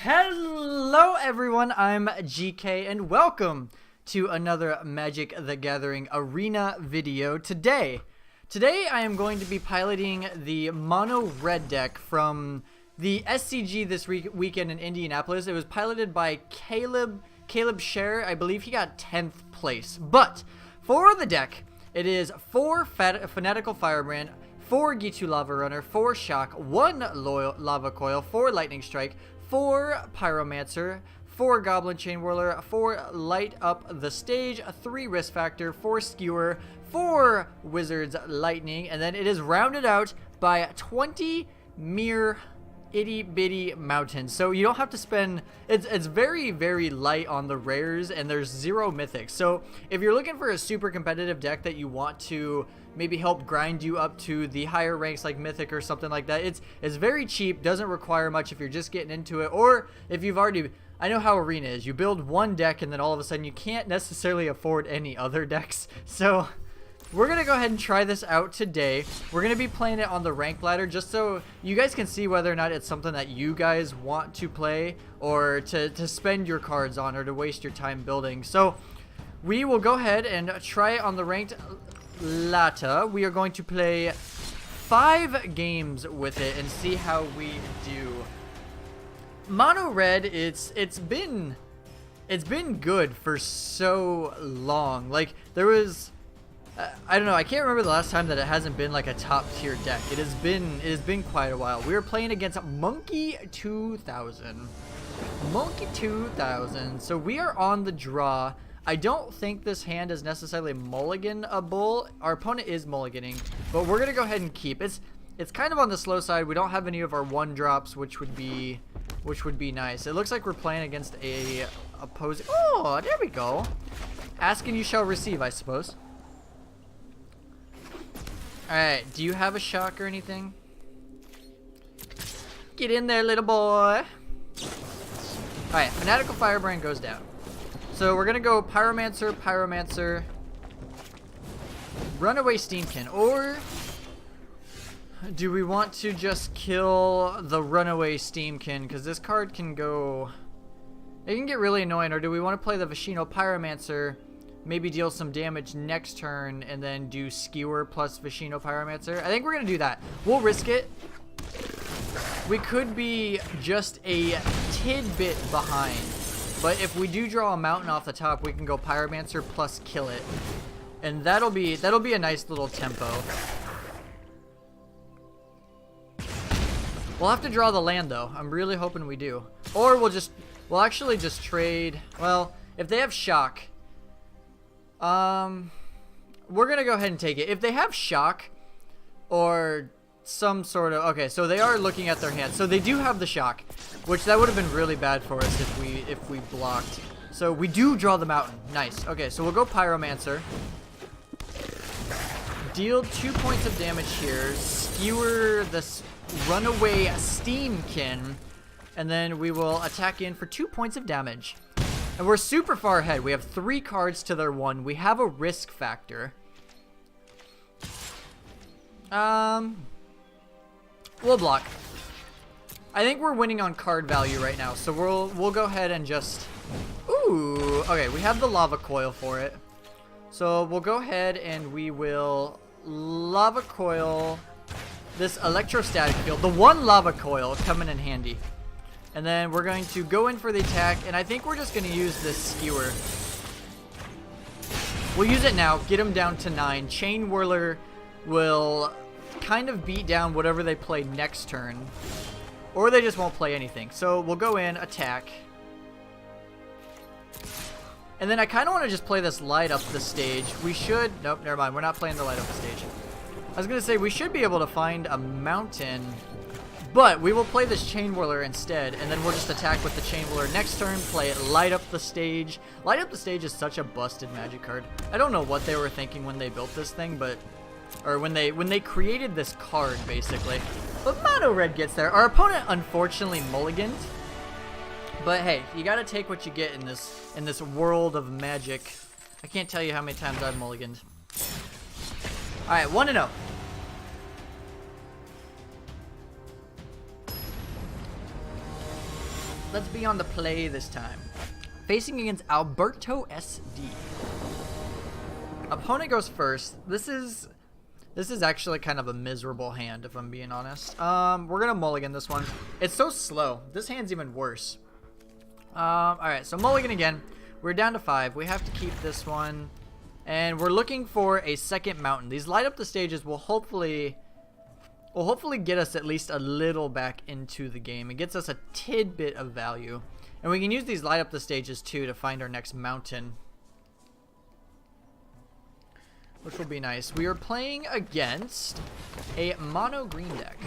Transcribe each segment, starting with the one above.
Hello everyone, I'm GK and welcome to another Magic the Gathering Arena video. Today I am going to be piloting the Mono Red deck from the SCG this weekend in Indianapolis. It was piloted by Caleb Scherer. I believe he got 10th place. But for the deck, it is 4 Fanatical Firebrand, 4 Gitu Lava Runner, 4 Shock, 1 Loyal Lava Coil, 4 Lightning Strike, 4 Pyromancer, 4 Goblin Chain Whirler, 4 Light Up the Stage, 3 Risk Factor, 4 Skewer, 4 Wizard's Lightning, and then it is rounded out by 20 mere itty bitty mountains. So you don't have to spend, it's very light on the rares, and there's 0 mythics. So if you're looking for a super competitive deck that you want to maybe help grind you up to the higher ranks like mythic or something like that, it's very cheap, doesn't require much if you're just getting into it, or if you've already, I know how Arena is, you build one deck and then all of a sudden you can't necessarily afford any other decks. So we're going to go ahead and try this out today. We're going to be playing it on the rank ladder just so you guys can see whether or not it's something that you guys want to play or to spend your cards on or to waste your time building. So we will go ahead and try it on the ranked ladder. We are going to play 5 games with it and see how we do. Mono Red, it's been good for so long. Like there was, I don't know, I can't remember the last time that it hasn't been like a top tier deck. It has been quite a while. We are playing against Monkey 2000. Monkey 2000. So we are on the draw. I don't think this hand is necessarily mulliganable. Our opponent is mulliganing, but we're gonna go ahead and keep. It's kind of on the slow side. We don't have any of our 1-drops, which would be nice. It looks like we're playing against a opposing. Oh, there we go. Ask and you shall receive, I suppose. Alright, do you have a shock or anything? Get in there, little boy. Alright, Fanatical Firebrand goes down. So we're going to go Pyromancer, Runaway Steamkin. Or do we want to just kill the Runaway Steamkin? Because this card can go, it can get really annoying. Or do we want to play the Vashino Pyromancer, maybe deal some damage next turn, and then do Skewer plus Vashino Pyromancer? I think we're going to do that. We'll risk it. We could be just a tidbit behind. But if we do draw a mountain off the top, we can go Pyromancer plus kill it. And that'll be a nice little tempo. We'll have to draw the land though. I'm really hoping we do. Or we'll actually just trade. Well, if they have shock, we're gonna go ahead and take it. If they have shock or some sort of, okay, so they are looking at their hand. So they do have the shock, which that would have been really bad for us if we blocked. So we do draw the mountain. Nice. Okay, so we'll go Pyromancer. Deal 2 points of damage here. Skewer this Runaway Steamkin, and then we will attack in for 2 points of damage. And we're super far ahead. We have 3 cards to their 1. We have a risk factor. We'll block. I think we're winning on card value right now, so we'll go ahead and just. Ooh, okay, we have the Lava Coil for it. So we'll go ahead and we will Lava Coil this Electrostatic Field. The 1 Lava Coil coming in handy. And then we're going to go in for the attack, and I think we're just going to use this Skewer. We'll use it now, get him down to 9. Chain Whirler will kind of beat down whatever they play next turn. Or they just won't play anything. So we'll go in, attack. And then I kind of want to just play this Light Up the Stage. We should, nope, never mind. We're not playing the Light Up the Stage. I was going to say we should be able to find a mountain. But we will play this Chain Whirler instead, and then we'll just attack with the Chain Whirler next turn, play it, Light Up the Stage. Light Up the Stage is such a busted Magic card. I don't know what they were thinking when they built this thing, but, or when they created this card, basically. But Mono Red gets there. Our opponent, unfortunately, mulliganed. But hey, you gotta take what you get in this world of Magic. I can't tell you how many times I've mulliganed. Alright, 1-0. Let's be on the play this time. Facing against Alberto SD. Opponent goes first. This is actually kind of a miserable hand, if I'm being honest. We're gonna mulligan this one. It's so slow. This hand's even worse. Alright, so mulligan again. We're down to 5. We have to keep this one. And we're looking for a second mountain. These light up the stages will hopefully get us at least a little back into the game. It gets us a tidbit of value. And we can use these light up the stages too to find our next mountain, which will be nice. We are playing against a mono green deck.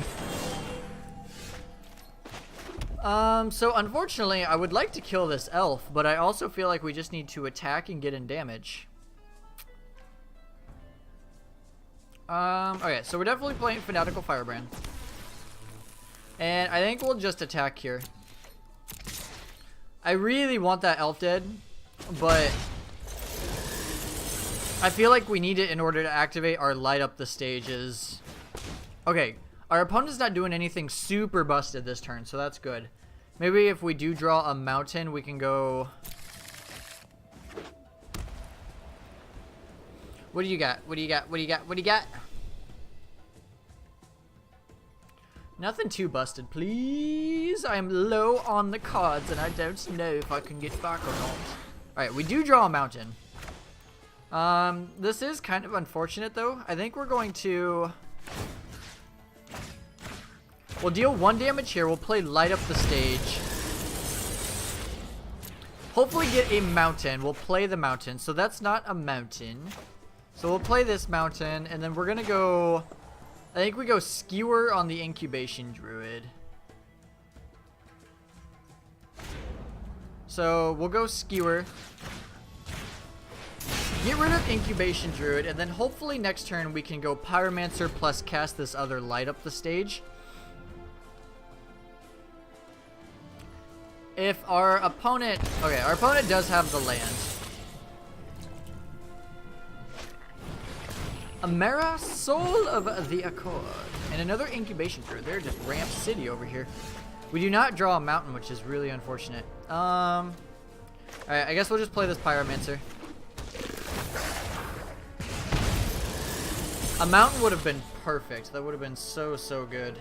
So unfortunately, I would like to kill this elf, but I also feel like we just need to attack and get in damage. Okay, so we're definitely playing Fanatical Firebrand. And I think we'll just attack here. I really want that elf dead, but I feel like we need it in order to activate our light up the stages. Okay, our opponent's not doing anything super busted this turn, so that's good. Maybe if we do draw a mountain, we can go... What do you got? What do you got? What do you got? What do you got? Nothing too busted, please. I'm low on the cards, and I don't know if I can get back or not. Alright, we do draw a mountain. This is kind of unfortunate, though. I think we're going to... We'll deal 1 damage here. We'll play light up the stage. Hopefully get a mountain. We'll play the mountain. So that's not a mountain. So we'll play this mountain, and then we're going to go... I think we go Skewer on the Incubation Druid. So we'll go Skewer. Get rid of Incubation Druid, and then hopefully next turn we can go Pyromancer plus cast this other light up the stage. If our opponent... Okay, our opponent does have the land. Amara, Soul of the Accord. And another Incubation Druid. They're just Ramp City over here. We do not draw a mountain, which is really unfortunate. Alright, I guess we'll just play this Pyromancer. A mountain would have been perfect. That would have been so, so good.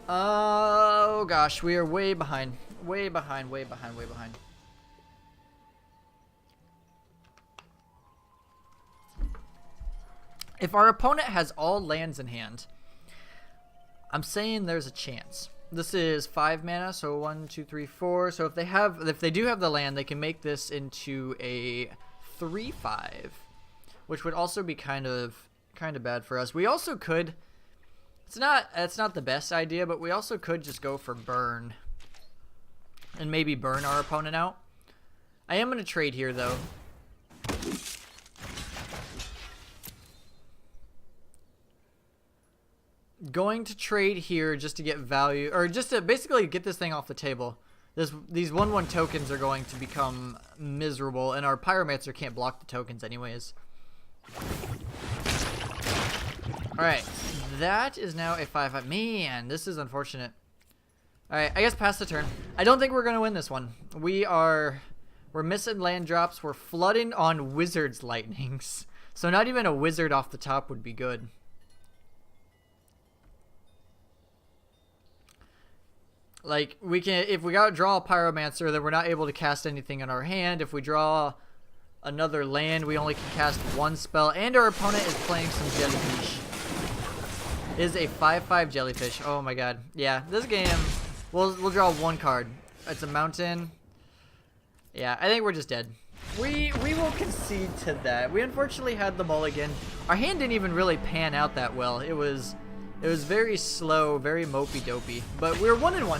Oh gosh, we are way behind. Way behind, way behind, way behind. If our opponent has all lands in hand, I'm saying there's a chance. This is 5 mana, so 1, 2, 3, 4. So if they do have the land, they can make this into a 3/5, which would also be kind of bad for us. We also could. It's not the best idea, but we also could just go for burn and maybe burn our opponent out. I am going to trade here, though. Going to trade here just to get value, or just to basically get this thing off the table. These 1/1 tokens are going to become miserable, and our Pyromancer can't block the tokens anyways. Alright, that is now a 5/5. Man, this is unfortunate. Alright, I guess pass the turn. I don't think we're going to win this one. We're missing land drops. We're flooding on Wizard's Lightnings. So not even a wizard off the top would be good. Like, we can, if we gotta draw a Pyromancer, then we're not able to cast anything in our hand. If we draw another land, we only can cast 1 spell, and our opponent is playing some Jellyfish. It is a 5/5 Jellyfish. Oh my god. Yeah, this game, we'll draw 1 card. It's a mountain. Yeah, I think we're just dead. We will concede to that. We unfortunately had the mulligan. Our hand didn't even really pan out that well. It was very slow, very mopey-dopey. But we're 1-1.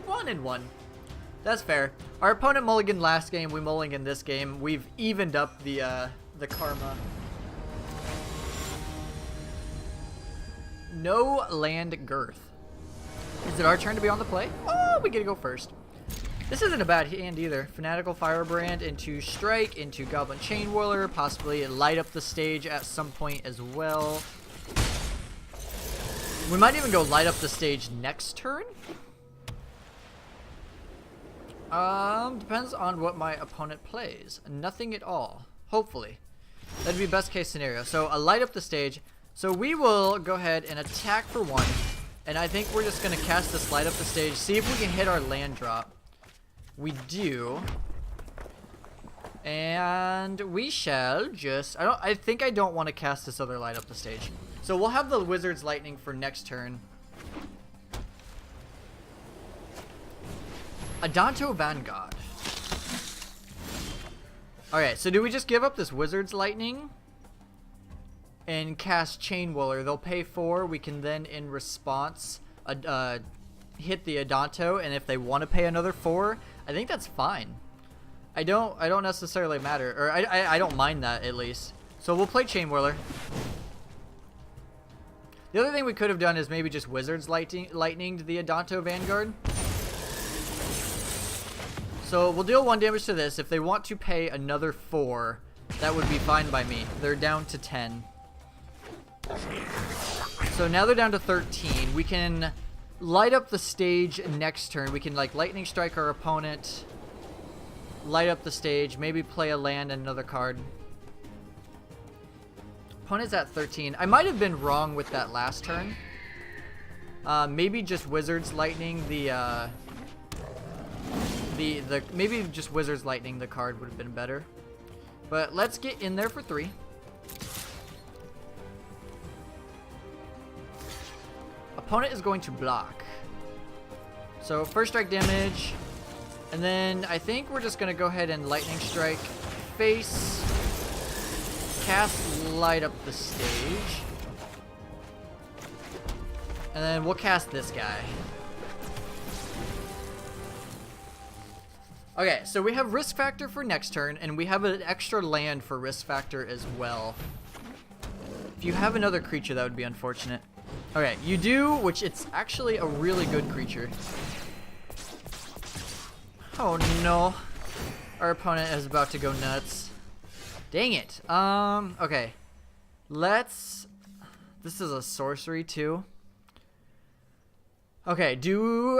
1-1. That's fair. Our opponent mulliganed last game. We mulliganed this game. We've evened up the karma. No land girth. Is it our turn to be on the play? Oh, we get to go first. This isn't a bad hand either. Fanatical Firebrand into Strike, into Goblin Chain Whirler, possibly light up the stage at some point as well. We might even go light up the stage next turn. Depends on what my opponent plays. Nothing at all. Hopefully. That'd be best case scenario. So, a light up the stage. So, we will go ahead and attack for 1. And I think we're just going to cast this light up the stage. See if we can hit our land drop. We do. And we shall just... I think I don't want to cast this other light up the stage. So, we'll have the Wizard's Lightning for next turn. Adanto Vanguard. Okay, so do we just give up this Wizard's Lightning and cast Chain Whirler? They'll pay 4. We can then, in response, hit the Adanto, and if they want to pay another 4, I think that's fine. I don't necessarily matter, or I don't mind that at least. So we'll play Chain Whirler. The other thing we could have done is maybe just Wizard's Lightning to the Adanto Vanguard. So we'll deal 1 damage to this. If they want to pay another 4, that would be fine by me. They're down to 10. So now they're down to 13. We can light up the stage next turn. We can like Lightning Strike our opponent, light up the stage, maybe play a land and another card. Opponent's at 13. I might have been wrong with that last turn. Maybe just Wizard's Lightning maybe just Wizard's Lightning the card would have been better. But let's get in there for 3. Opponent is going to block. So first strike damage, and then I think we're just gonna go ahead and Lightning Strike face, cast light up the stage, and then we'll cast this guy. Okay, so we have Risk Factor for next turn, and we have an extra land for Risk Factor as well. If you have another creature, that would be unfortunate. Okay, you do, which it's actually a really good creature. Oh no. Our opponent is about to go nuts. Dang it. Okay. This is a sorcery too. Okay,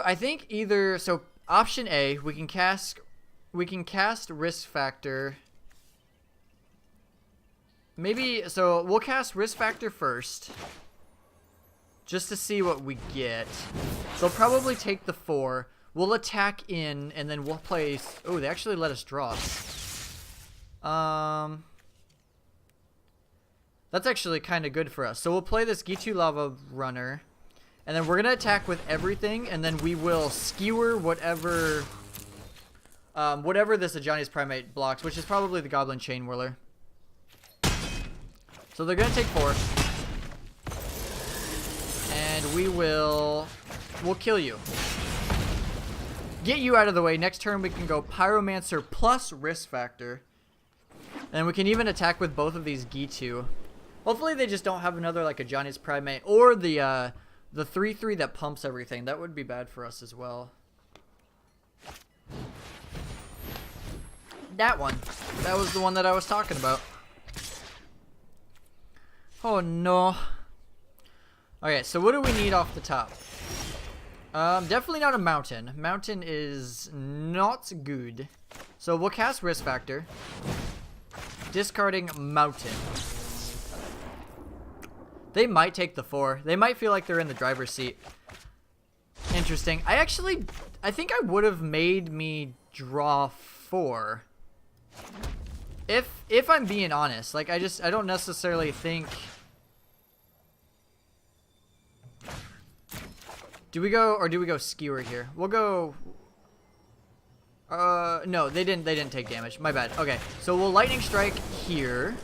I think either, so option A, we can cast Risk Factor. Maybe, so we'll cast Risk Factor first, just to see what we get. They'll probably take the 4. We'll attack in, and then we'll play... Oh, they actually let us draw. That's actually kind of good for us. So we'll play this Gitu Lava Runner, and then we're going to attack with everything, and then we will skewer whatever this Ajani's Primate blocks, which is probably the Goblin Chain Whirler. So they're going to take 4. And we'll kill you. Get you out of the way. Next turn we can go Pyromancer plus Risk Factor. And we can even attack with both of these Gitu. Hopefully they just don't have another like Ajani's Primate or the 3/3 that pumps everything. That would be bad for us as well. That one. That was the one that I was talking about. Oh no. Okay, so what do we need off the top? Definitely not a mountain. Mountain is not good. So we'll cast Risk Factor. Discarding Mountain. They might take the 4. They might feel like they're in the driver's seat. Interesting. I think I would have made me draw 4. If I'm being honest. Like, I don't necessarily think... Do we go Skewer here? We'll go... no, they didn't take damage. My bad. Okay, so we'll Lightning Strike here.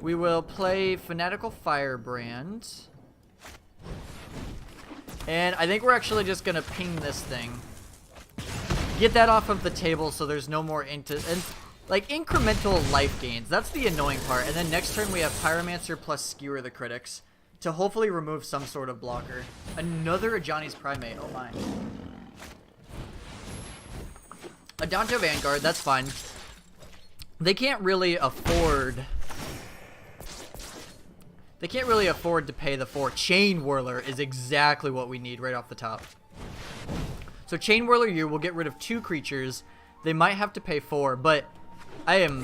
We will play Fanatical Firebrand. And I think we're actually just gonna ping this thing. Get that off of the table so there's no more incremental life gains. That's the annoying part. And then next turn we have Pyromancer plus Skewer the Critics to hopefully remove some sort of blocker. Another Ajani's Primate. Oh my. Adanto Vanguard, that's fine. They can't really afford to pay the 4. Chain Whirler is exactly what we need right off the top. So Chain Whirler you will get rid of 2 creatures. They might have to pay 4, but I am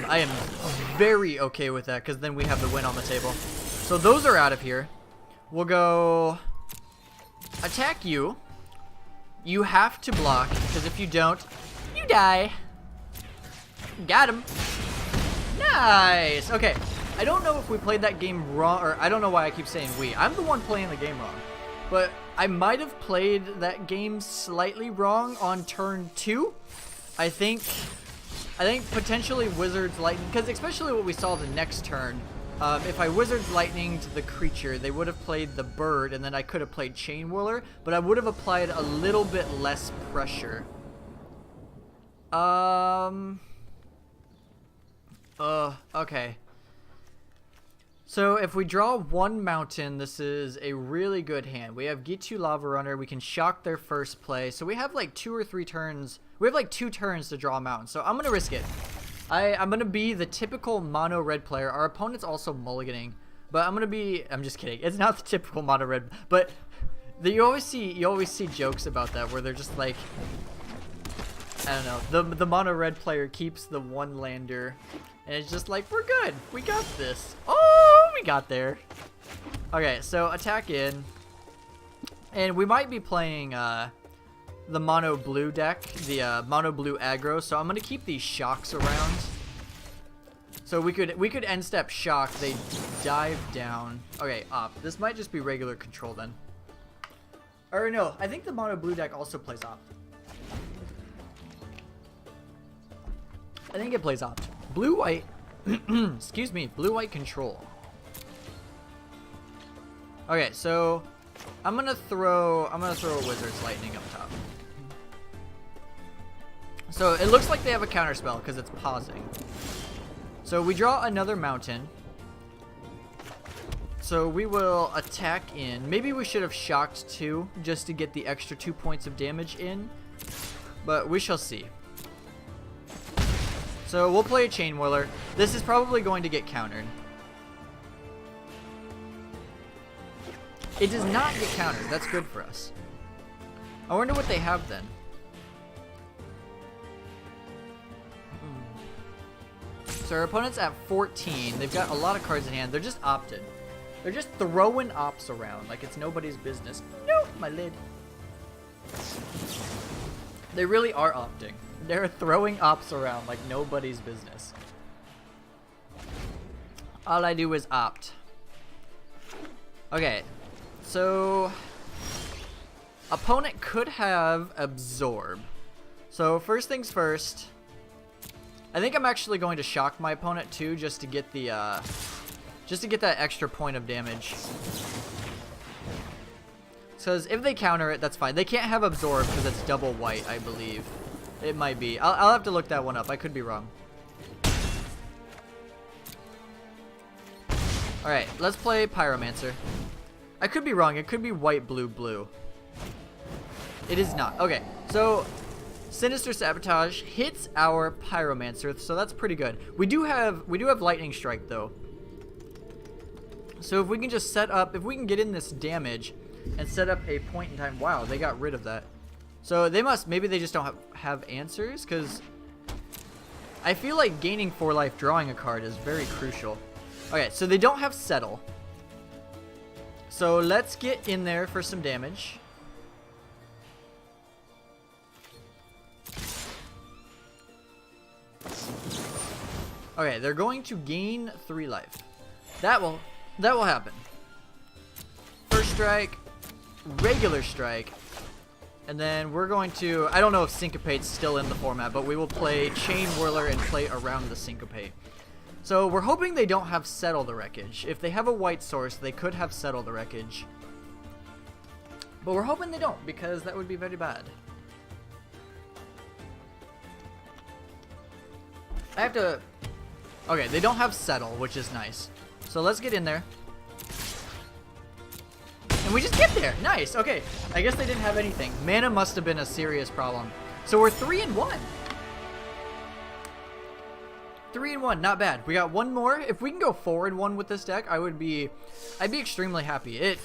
very okay with that because then we have the win on the table. So those are out of here. We'll go attack you. You have to block because if you don't, you die. Got him. Nice. Okay. I don't know if we played that game wrong, or I don't know why I keep saying we. I'm the one playing the game wrong. But I might have played that game slightly wrong on turn 2. I think potentially Wizard's Lightning, because especially what we saw the next turn, if I Wizard's Lightning to the creature, they would have played the bird, and then I could have played Chain Whirler, but I would have applied a little bit less pressure. Okay. So if we draw 1 mountain, this is a really good hand. We have Gitu Lava Runner. We can shock their first play. So we have like 2 or 3 turns. We have like 2 turns to draw a mountain. So I'm going to risk it. I'm going to be the typical mono red player. Our opponent's also mulliganing. But I'm going to be... I'm just kidding. It's not the typical mono red. But you always see jokes about that where they're just like... I don't know. The mono red player keeps the 1 lander. And it's just like, we're good. We got this. Oh, we got there. Okay, so attack in. And we might be playing the mono blue deck, the mono blue aggro. So I'm going to keep these shocks around. So we could end step shock. They dive down. Okay, op. This might just be regular control then. Or no, I think the mono blue deck also plays op. I think it plays opt. Blue-white, excuse me, blue-white control. Okay, so I'm gonna throw a Wizard's Lightning up top. So it looks like they have a counter spell because it's pausing. So we draw another mountain. So we will attack in. Maybe we should have shocked 2 just to get the extra 2 points of damage in, but we shall see. So we'll play a Chain Whirler. This is probably going to get countered. It does not get countered. That's good for us. I wonder what they have then. So our opponent's at 14. They've got a lot of cards in hand. They're just opted. They're just throwing ops around like it's nobody's business. Nope, my lid. They really are opting. They're throwing ops around like nobody's business. All I do is opt. Okay, so opponent could have absorb. So first things first, I think I'm actually going to shock my opponent too, just to get the that extra point of damage. Because if they counter it, that's fine. They can't have absorb because it's double white, I believe. It might be. I'll have to look that one up. I could be wrong. Alright, let's play Pyromancer. I could be wrong. It could be white, blue, blue. It is not. Okay, so Sinister Sabotage hits our Pyromancer, so that's pretty good. We do have Lightning Strike though. So if we can just set up, if we can get in this damage and set up a point in time. Wow, they got rid of that. So they must, maybe they just don't have answers, because I feel like gaining 4 life drawing a card is very crucial. Okay, so they don't have Settle. So let's get in there for some damage. Okay, they're going to gain 3 life. That will happen. First strike, regular strike. And then we're going to, I don't know if Syncopate's still in the format, but we will play Chain Whirler and play around the Syncopate. So we're hoping they don't have Settle the Wreckage. If they have a white source, they could have Settle the Wreckage. But we're hoping they don't, because that would be very bad. I have to... Okay, they don't have Settle, which is nice. So let's get in there. And we just get there. Nice. Okay. I guess they didn't have anything. Mana must have been a serious problem. So we're 3-1. 3-1. Not bad. We got one more. If we can go 4-1 with this deck, I'd be extremely happy.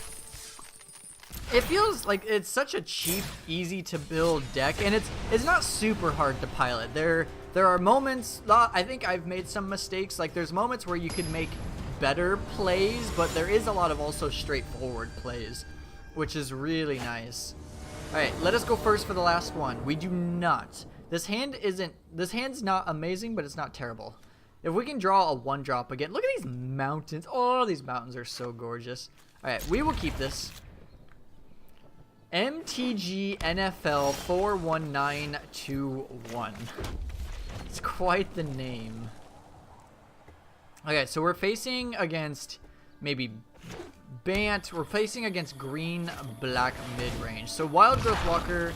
It feels like it's such a cheap, easy to build deck, and it's not super hard to pilot. There are moments, I think I've made some mistakes, like there's moments where you could make better plays, but there is a lot of also straightforward plays, which is really nice. Alright, let us go first for the last one. We do not. This hand's not amazing, but it's not terrible. If we can draw a 1-drop again, look at these mountains. Oh, these mountains are so gorgeous. Alright, we will keep this. MTG NFL 41921. It's quite the name. Okay, so we're facing against maybe Bant. We're facing against green, black mid-range. So Wild Growth Walker,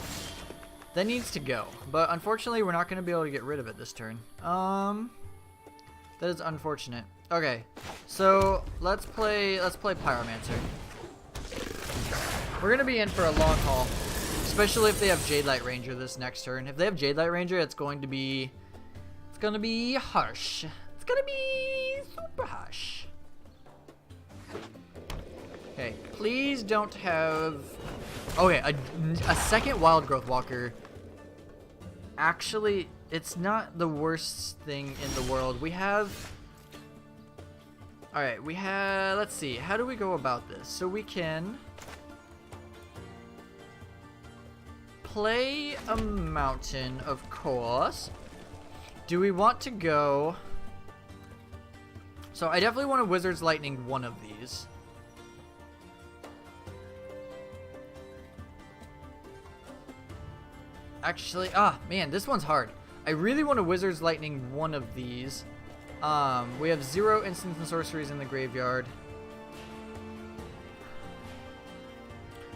that needs to go. But unfortunately, we're not going to be able to get rid of it this turn. That is unfortunate. Okay, so let's play Pyromancer. We're gonna be in for a long haul, especially if they have Jadelight Ranger this next turn. If they have Jadelight Ranger, it's gonna be harsh. It's gonna be super harsh. Okay, please don't have. Okay, a second Wild Growth Walker. Actually, it's not the worst thing in the world. We have. All right, we have. Let's see. How do we go about this? So we can play a mountain, of course. Do we want to go? So I definitely want to Wizard's Lightning one of these. Actually, man, this one's hard. I really want to Wizard's Lightning one of these. We have 0 instants and sorceries in the graveyard.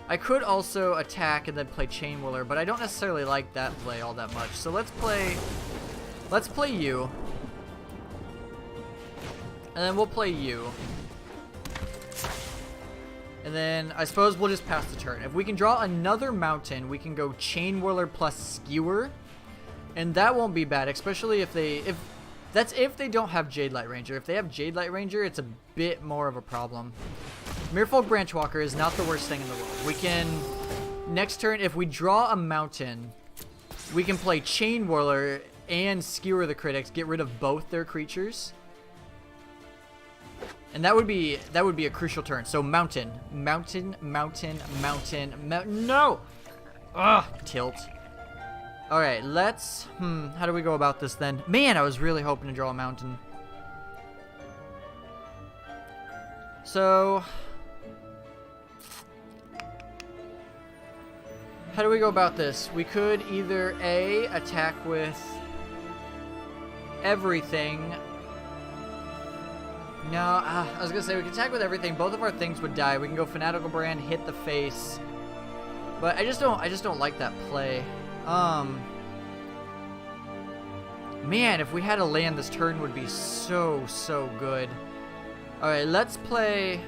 I could also attack and then play Chain Whirler, but I don't necessarily like that play all that much. So let's play you. And then we'll play you. And then I suppose we'll just pass the turn. If we can draw another mountain, we can go Chain Whirler plus Skewer. And that won't be bad, especially if they don't have Jadelight Ranger. If they have Jadelight Ranger, it's a bit more of a problem. Merfolk Branchwalker is not the worst thing in the world. We can, next turn, if we draw a mountain, we can play Chain Whirler and Skewer the Critics, get rid of both their creatures. And that would be a crucial turn. So mountain. No! Ugh, tilt. Alright, let's, how do we go about this then? Man, I was really hoping to draw a mountain. So, how do we go about this? We could either A, attack with everything. No, I was gonna say we can attack with everything. Both of our things would die. We can go Fanatical Brand, hit the face. But I just don't like that play. Man, if we had a land, this turn would be so good. Alright, let's play.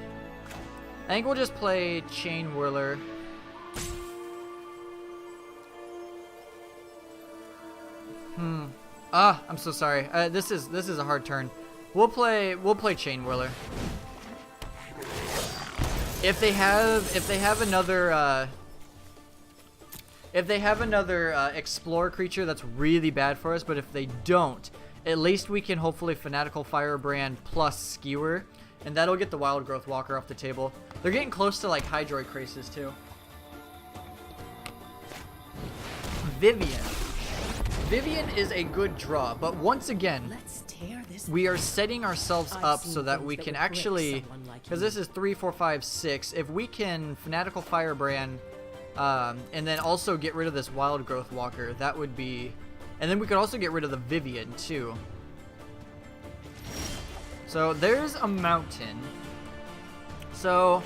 I think we'll just play Chain Whirler. I'm so sorry. This is a hard turn. We'll play Chain Whirler. If they have another Explore creature, that's really bad for us. But if they don't, at least we can hopefully Fanatical Firebrand plus Skewer, and that'll get the Wild Growth Walker off the table. They're getting close to like Hydroid Krasis too. Vivian is a good draw, but once again, we are setting ourselves up so that we can actually, because this is 3, 4, 5, 6. If we can Fanatical Firebrand, and then also get rid of this Wild Growth Walker, that would be, and then we could also get rid of the Vivian too. So there's a mountain. So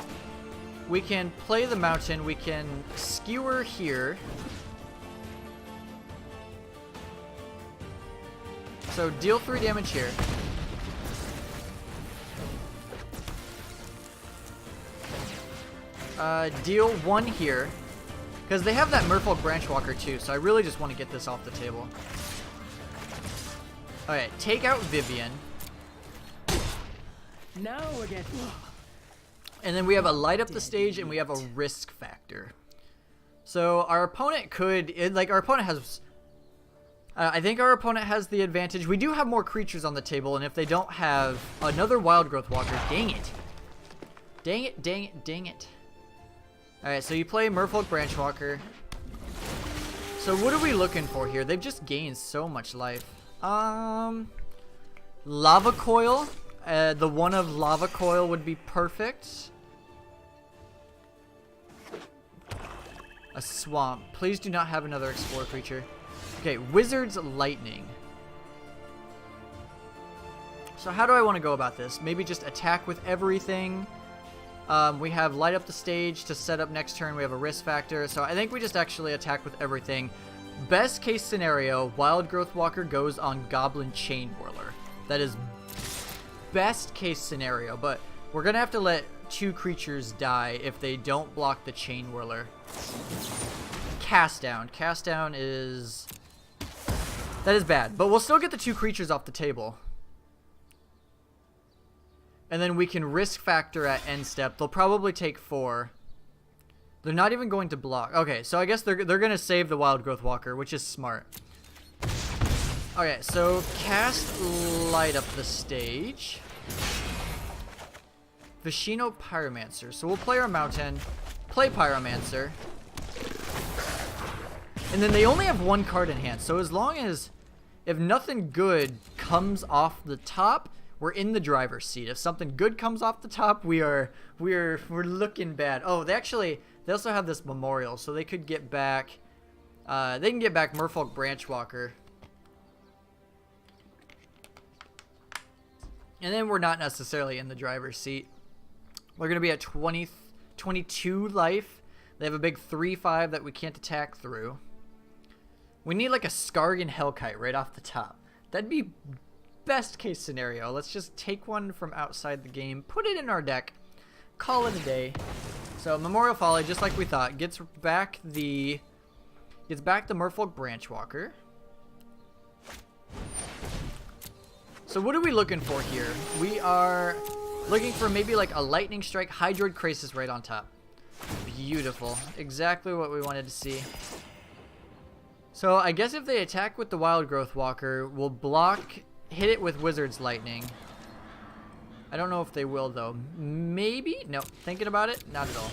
we can play the mountain. We can Skewer here. So deal 3 damage here. Deal 1 here. Because they have that Merfolk Branchwalker too, so I really just want to get this off the table. Alright, take out Vivian. Now we're getting. And then we have a light up the stage, and we have a risk factor. So our opponent could, our opponent has, I think our opponent has the advantage. We do have more creatures on the table, and if they don't have another Wild Growth Walker, dang it. Dang it, dang it, dang it. Alright, so you play Merfolk Branchwalker. So what are we looking for here? They've just gained so much life. Lava Coil. The one of Lava Coil would be perfect. A Swamp. Please do not have another Explorer creature. Okay, Wizard's Lightning. So how do I want to go about this? Maybe just attack with everything. We have light up the stage to set up next turn. We have a risk factor. So I think we just actually attack with everything. Best case scenario, Wild Growth Walker goes on Goblin Chain Whirler. That is best case scenario, but we're going to have to let 2 creatures die if they don't block the Chain Whirler. Cast Down. Cast Down is... that is bad, but we'll still get the 2 creatures off the table. And then we can risk factor at end step. They'll probably take 4. They're not even going to block. Okay, so I guess they're going to save the Wild Growth Walker, which is smart. Okay, so cast light up the stage. Vishino Pyromancer. So we'll play our Mountain, play Pyromancer. And then they only have 1 card in hand. So as long as, if nothing good comes off the top, we're in the driver's seat. If something good comes off the top, we're looking bad. Oh, they also have this Memorial, so they could get back. They can get back Merfolk Branchwalker. And then we're not necessarily in the driver's seat. We're gonna be at 22 life. They have a big 3/5 that we can't attack through. We need like a Skargan Hellkite right off the top. That'd be best case scenario. Let's just take one from outside the game, put it in our deck, call it a day. So Memorial Folly, just like we thought, gets back the Merfolk Branchwalker. So what are we looking for here? We are looking for maybe like a Lightning Strike, Hydroid Krasis right on top. Beautiful. Exactly what we wanted to see. So I guess if they attack with the Wild Growth Walker, we'll block, hit it with Wizard's Lightning. I don't know if they will though. Maybe? No. Thinking about it? Not at all.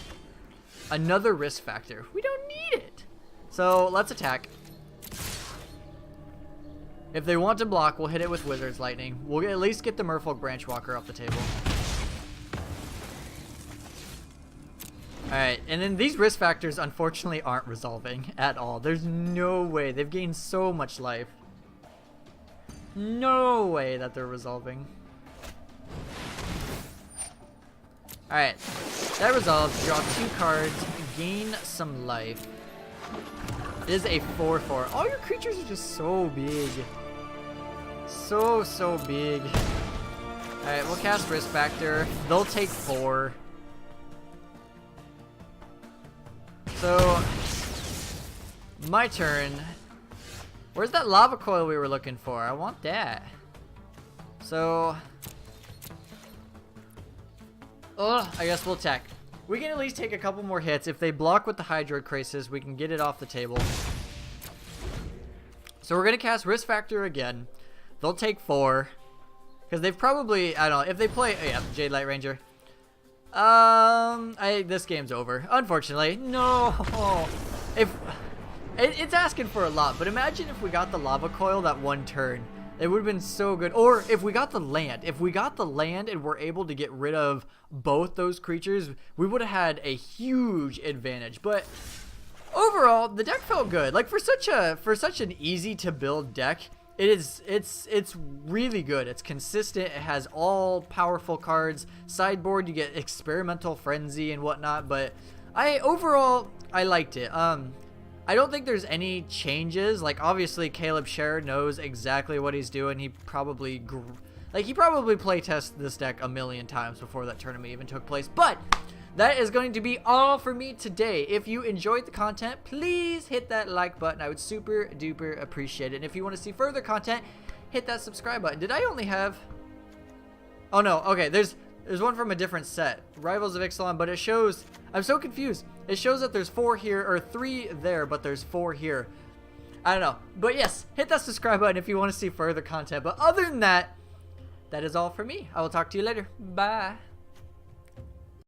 Another risk factor. We don't need it. So let's attack. If they want to block, we'll hit it with Wizard's Lightning. We'll at least get the Merfolk Branchwalker off the table. Alright, and then these risk factors unfortunately aren't resolving at all. There's no way. They've gained so much life. No way that they're resolving. Alright, that resolves. Draw 2 cards, gain some life. It is a 4/4. All your creatures are just so big. So big. Alright, we'll cast Risk Factor. They'll take 4. So, my turn. Where's that Lava Coil we were looking for? I want that. So, I guess we'll attack. We can at least take a couple more hits. If they block with the Hydroid Krasis, we can get it off the table. So we're going to cast Risk Factor again. They'll take 4. Because they've probably, I don't know, if they play, oh yeah, Jade Light Ranger. This game's over. Unfortunately. No. It's asking for a lot, but imagine if we got the Lava Coil that one turn. It would have been so good. Or if we got the land. If we got the land and we're able to get rid of both those creatures, we would have had a huge advantage. But overall, the deck felt good. Like for such an easy to build deck, it's really good. It's consistent. It has all powerful cards. Sideboard, you get Experimental Frenzy and whatnot, but overall I liked it. I don't think there's any changes. Like obviously Caleb Scherer knows exactly what he's doing. He probably playtested this deck a million times before that tournament even took place. But that is going to be all for me today. If you enjoyed the content, please hit that like button. I would super duper appreciate it. And if you want to see further content, hit that subscribe button. Did I only have... Oh no, okay, there's There's one from a different set, Rivals of Ixalan, but it shows, I'm so confused. It shows that there's 4 here, or 3 there, but there's 4 here. I don't know. But yes, hit that subscribe button if you want to see further content. But other than that, that is all for me. I will talk to you later. Bye.